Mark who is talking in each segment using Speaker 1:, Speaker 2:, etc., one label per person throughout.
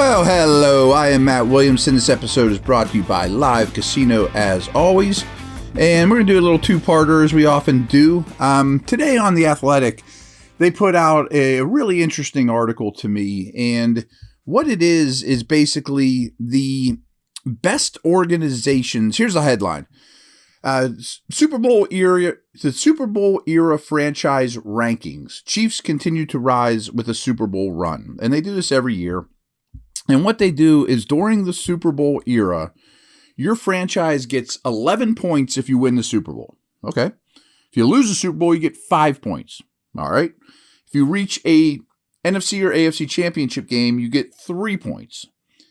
Speaker 1: Well, hello, I am Matt Williamson. This episode is brought to you by Live Casino, as always. And we're going to do a little two-parter, as we often do. Today on The Athletic, they put out a really interesting article to me. And what it is basically the best organizations. Here's the headline. The Super Bowl era franchise rankings. Chiefs continue to rise with a Super Bowl run. And they do this every year. And what they do is during the Super Bowl era, your franchise gets 11 points if you win the Super Bowl. Okay. If you lose the Super Bowl, you get 5 points. All right. If you reach a NFC or AFC championship game, you get 3 points.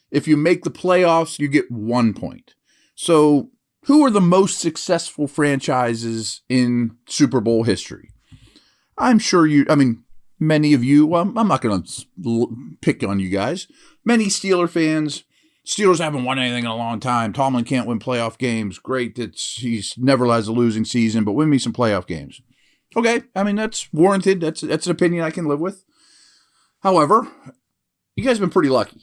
Speaker 1: If you make the playoffs, you get 1 point. So who are the most successful franchises in Super Bowl history? I'm sure many of you, well, I'm not going to pick on you guys. Many Steeler fans. Steelers haven't won anything in a long time. Tomlin can't win playoff games. Great. He's never has a losing season, but win me some playoff games. Okay. That's warranted. That's an opinion I can live with. However, you guys have been pretty lucky.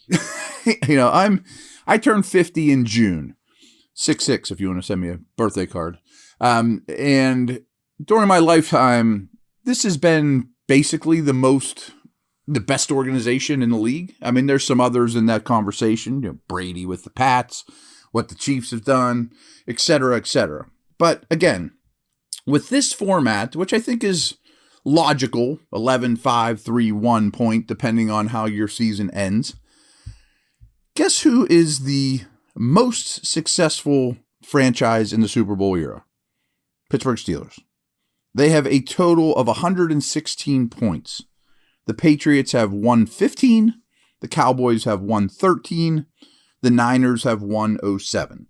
Speaker 1: I turned 50 in June. 6/6 if you want to send me a birthday card. And during my lifetime, this has been basically the best organization in the league. There's some others in that conversation, Brady with the Pats, what the Chiefs have done, et cetera, et cetera. But again, with this format, which I think is logical, 11-5-3-1 point, depending on how your season ends, guess who is the most successful franchise in the Super Bowl era? Pittsburgh Steelers. They have a total of 116 points. The Patriots have 115. The Cowboys have 113. The Niners have 107.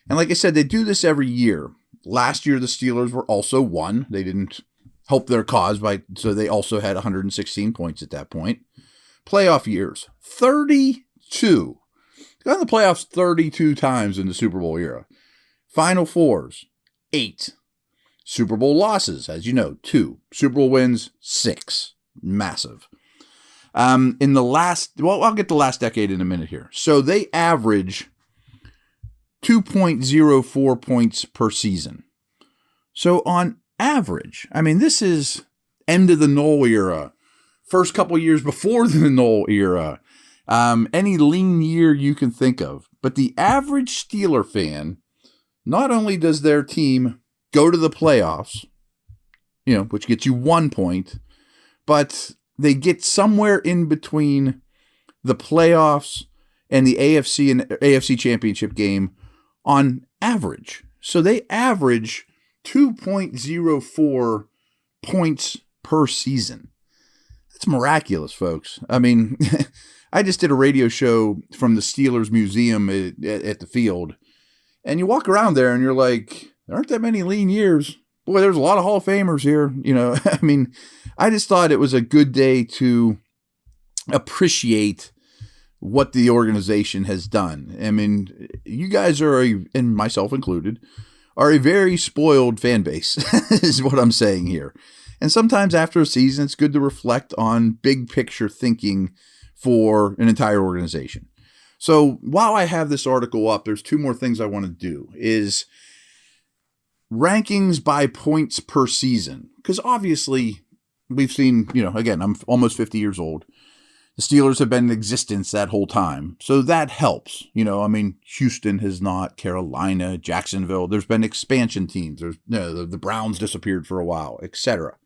Speaker 1: And like I said, they do this every year. Last year, the Steelers were also 1. They didn't help their cause, so they also had 116 points at that point. Playoff years, 32. Got in the playoffs 32 times in the Super Bowl era. Final Fours, 8. Super Bowl losses, as you know, 2. Super Bowl wins, 6. Massive. I'll get the last decade in a minute here. So they average 2.04 points per season. So on average, this is end of the Noel era, first couple years before the Noel era, any lean year you can think of. But the average Steeler fan, not only does their team go to the playoffs, which gets you 1 point, but they get somewhere in between the playoffs and the AFC championship game on average. So they average 2.04 points per season. That's miraculous, folks. I just did a radio show from the Steelers Museum at the field, and you walk around there and you're like, there aren't that many lean years. Boy, there's a lot of Hall of Famers here. I just thought it was a good day to appreciate what the organization has done. You guys are, and myself included, are a very spoiled fan base, is what I'm saying here. And sometimes after a season, it's good to reflect on big picture thinking for an entire organization. So while I have this article up, there's 2 more things I want to do is rankings by points per season. Because obviously we've seen, again, I'm almost 50 years old. The Steelers have been in existence that whole time. So that helps. Houston has not, Carolina, Jacksonville. There's been expansion teams. The Browns disappeared for a while, etc.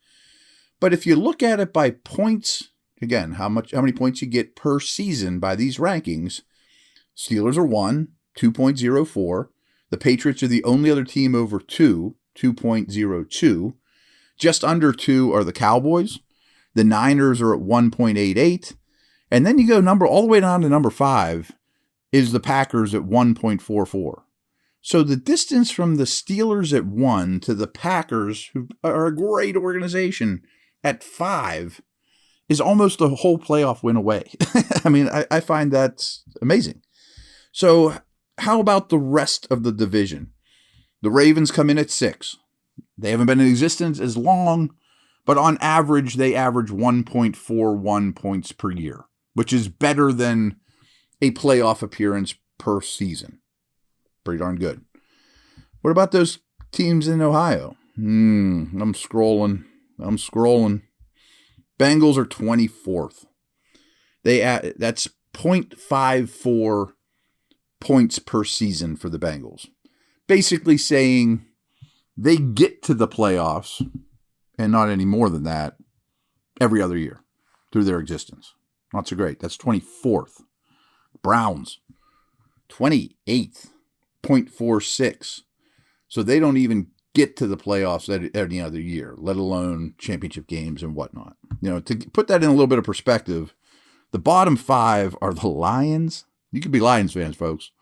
Speaker 1: But if you look at it by points, again, how many points you get per season by these rankings, Steelers are 1, 2.04. The Patriots are the only other team over 2, 2.02. Just under 2 are the Cowboys. The Niners are at 1.88. And then you go all the way down to number 5 is the Packers at 1.44. So the distance from the Steelers at 1 to the Packers, who are a great organization, at 5 is almost a whole playoff win away. I find that amazing. So how about the rest of the division? The Ravens come in at 6. They haven't been in existence as long, but on average, they average 1.41 points per year, which is better than a playoff appearance per season. Pretty darn good. What about those teams in Ohio? I'm scrolling. Bengals are 24th. That's 0.54 points per season for the Bengals. Basically saying they get to the playoffs, and not any more than that, every other year through their existence. Not so great. That's 24th. Browns, 28th, 0.46. So they don't even get to the playoffs any other year, let alone championship games and whatnot. To put that in a little bit of perspective, the bottom 5 are the Lions. You could be Lions fans, folks.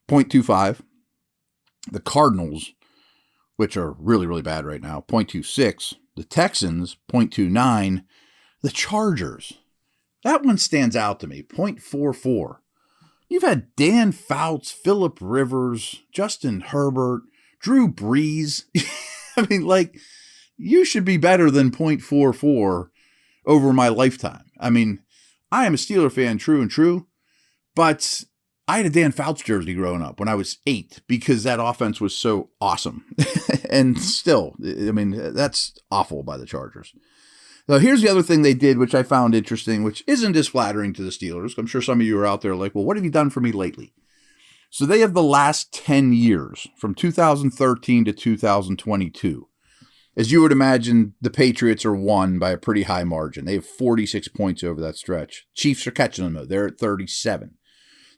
Speaker 1: 0.25. The Cardinals, which are really, really bad right now, 0.26. The Texans, 0.29. The Chargers, that one stands out to me, 0.44. You've had Dan Fouts, Phillip Rivers, Justin Herbert, Drew Brees. I mean, you should be better than 0.44 over my lifetime. I mean, I am a Steeler fan, true, but I had a Dan Fouts jersey growing up when I was 8 because that offense was so awesome. And still, I mean, that's awful by the Chargers. Now, here's the other thing they did, which I found interesting, which isn't as flattering to the Steelers. I'm sure some of you are out there like, well, what have you done for me lately? So they have the last 10 years, from 2013 to 2022. As you would imagine, the Patriots are won by a pretty high margin. They have 46 points over that stretch. Chiefs are catching them, though. They're at 37.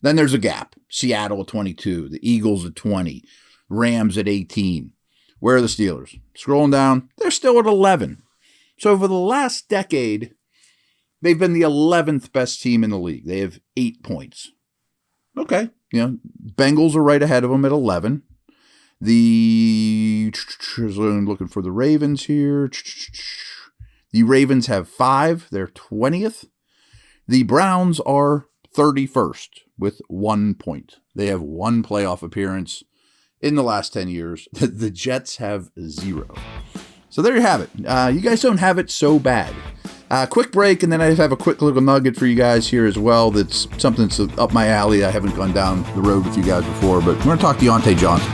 Speaker 1: Then there's a gap. Seattle at 22. The Eagles at 20. Rams at 18. Where are the Steelers? Scrolling down, they're still at 11. So over the last decade, they've been the 11th best team in the league. They have 8 points. Okay. Bengals are right ahead of them at 11. I'm looking for the Ravens here. The Ravens have 5. They're 20th. The Browns are 31st with 1 point. They have 1 playoff appearance in the last 10 years. The Jets have 0. So there you have it. You guys don't have it so bad. Quick break, and then I have a quick little nugget for you guys here as well. That's something that's up my alley. I haven't gone down the road with you guys before, but we're going to talk Deontay Johnson.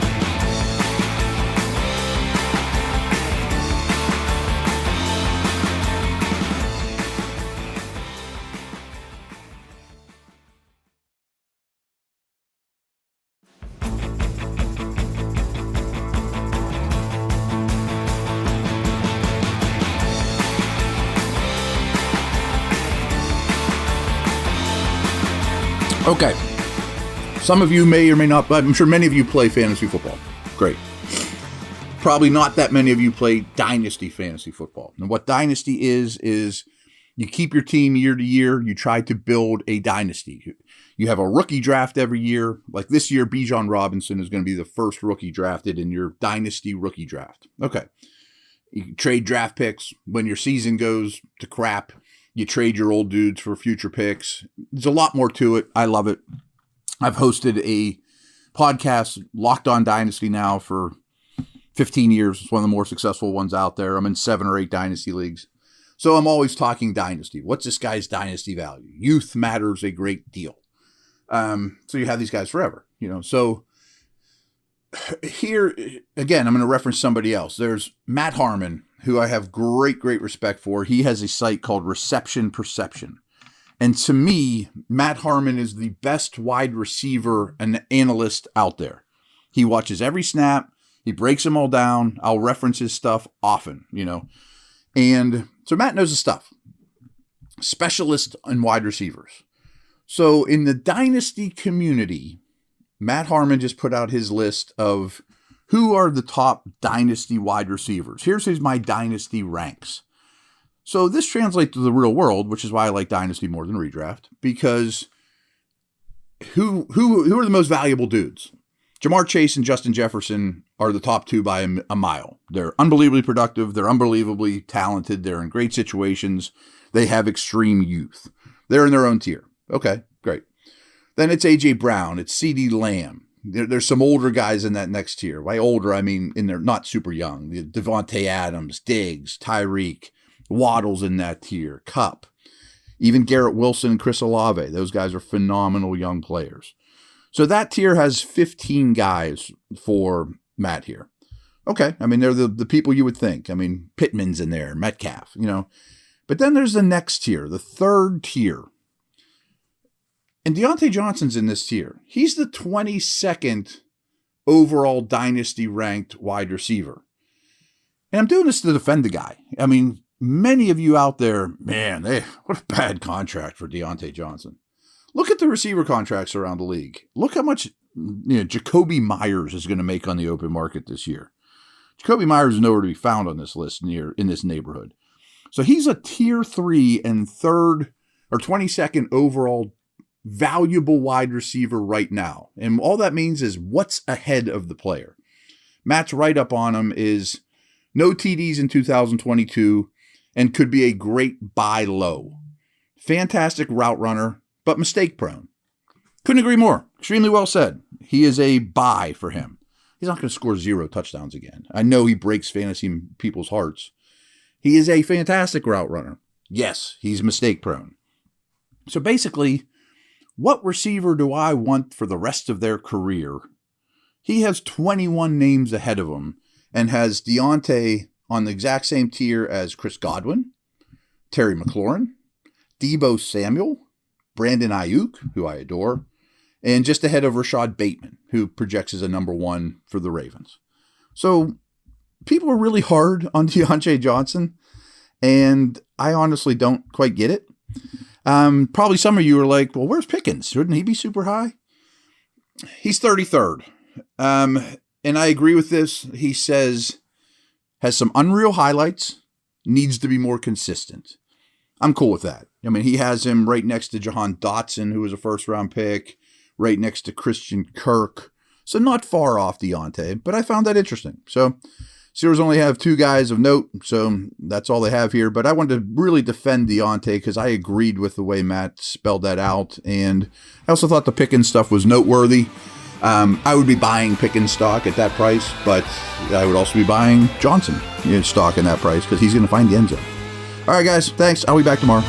Speaker 1: Okay, some of you may or may not, but I'm sure many of you play fantasy football. Great. Probably not that many of you play Dynasty fantasy football. And what Dynasty is you keep your team year to year. You try to build a dynasty. You have a rookie draft every year. Like this year, Bijan Robinson is going to be the first rookie drafted in your Dynasty rookie draft. Okay. You trade draft picks. When your season goes to crap, you trade your old dudes for future picks. There's a lot more to it. I love it. I've hosted a podcast, Locked On Dynasty, now for 15 years. It's one of the more successful ones out there. I'm in 7 or 8 Dynasty leagues. So I'm always talking Dynasty. What's this guy's Dynasty value? Youth matters a great deal. So you have these guys forever, So here, again, I'm going to reference somebody else. There's Matt Harmon, who I have great respect for. He has a site called Reception Perception. And to me, Matt Harmon is the best wide receiver and analyst out there. He watches every snap. He breaks them all down. I'll reference his stuff often, And so Matt knows his stuff. Specialist in wide receivers. So in the Dynasty community, Matt Harmon just put out his list of who are the top Dynasty wide receivers. Here's my Dynasty ranks. So this translates to the real world, which is why I like Dynasty more than Redraft, because who are the most valuable dudes? Jamar Chase and Justin Jefferson are the top 2 by a mile. They're unbelievably productive. They're unbelievably talented. They're in great situations. They have extreme youth. They're in their own tier. Okay, great. Then it's A.J. Brown. It's C.D. Lamb. There's some older guys in that next tier. By older, I mean they're not super young. Devontae Adams, Diggs, Tyreek, Waddle's in that tier, Kupp. Even Garrett Wilson and Chris Olave. Those guys are phenomenal young players. So that tier has 15 guys for Matt here. Okay, I mean, they're the people you would think. I mean, Pittman's in there, Metcalf, you know. But then there's the next tier, the third tier. And Deontay Johnson's in this tier. He's the 22nd overall Dynasty ranked wide receiver. And I'm doing this to defend the guy. I mean, many of you out there, man, what a bad contract for Deontay Johnson. Look at the receiver contracts around the league. Look how much Jacoby Myers is going to make on the open market this year. Jacoby Myers is nowhere to be found on this list in this neighborhood. So he's a tier 3 and third or 22nd overall valuable wide receiver right now. And all that means is what's ahead of the player. Matt's write-up on him is no TDs in 2022 and could be a great buy low. Fantastic route runner, but mistake prone. Couldn't agree more. Extremely well said. He is a buy for him. He's not going to score 0 touchdowns again. I know he breaks fantasy people's hearts. He is a fantastic route runner. Yes, he's mistake prone. So basically, what receiver do I want for the rest of their career? He has 21 names ahead of him and has Deontay on the exact same tier as Chris Godwin, Terry McLaurin, Deebo Samuel, Brandon Ayuk, who I adore, and just ahead of Rashad Bateman, who projects as a number 1 for the Ravens. So people are really hard on Deontay Johnson, and I honestly don't quite get it. Probably some of you are like, well, where's Pickens? Shouldn't he be super high? He's 33rd. And I agree with this. He says, has some unreal highlights, needs to be more consistent. I'm cool with that. I mean, he has him right next to Jahan Dotson, who was a first-round pick, right next to Christian Kirk. So not far off Deontay, but I found that interesting. So Steelers only have 2 guys of note, so that's all they have here. But I wanted to really defend Deontay because I agreed with the way Matt spelled that out. And I also thought the Pickens stuff was noteworthy. I would be buying Pickens stock at that price, but I would also be buying Johnson stock in that price because he's going to find the end zone. All right, guys, thanks. I'll be back tomorrow.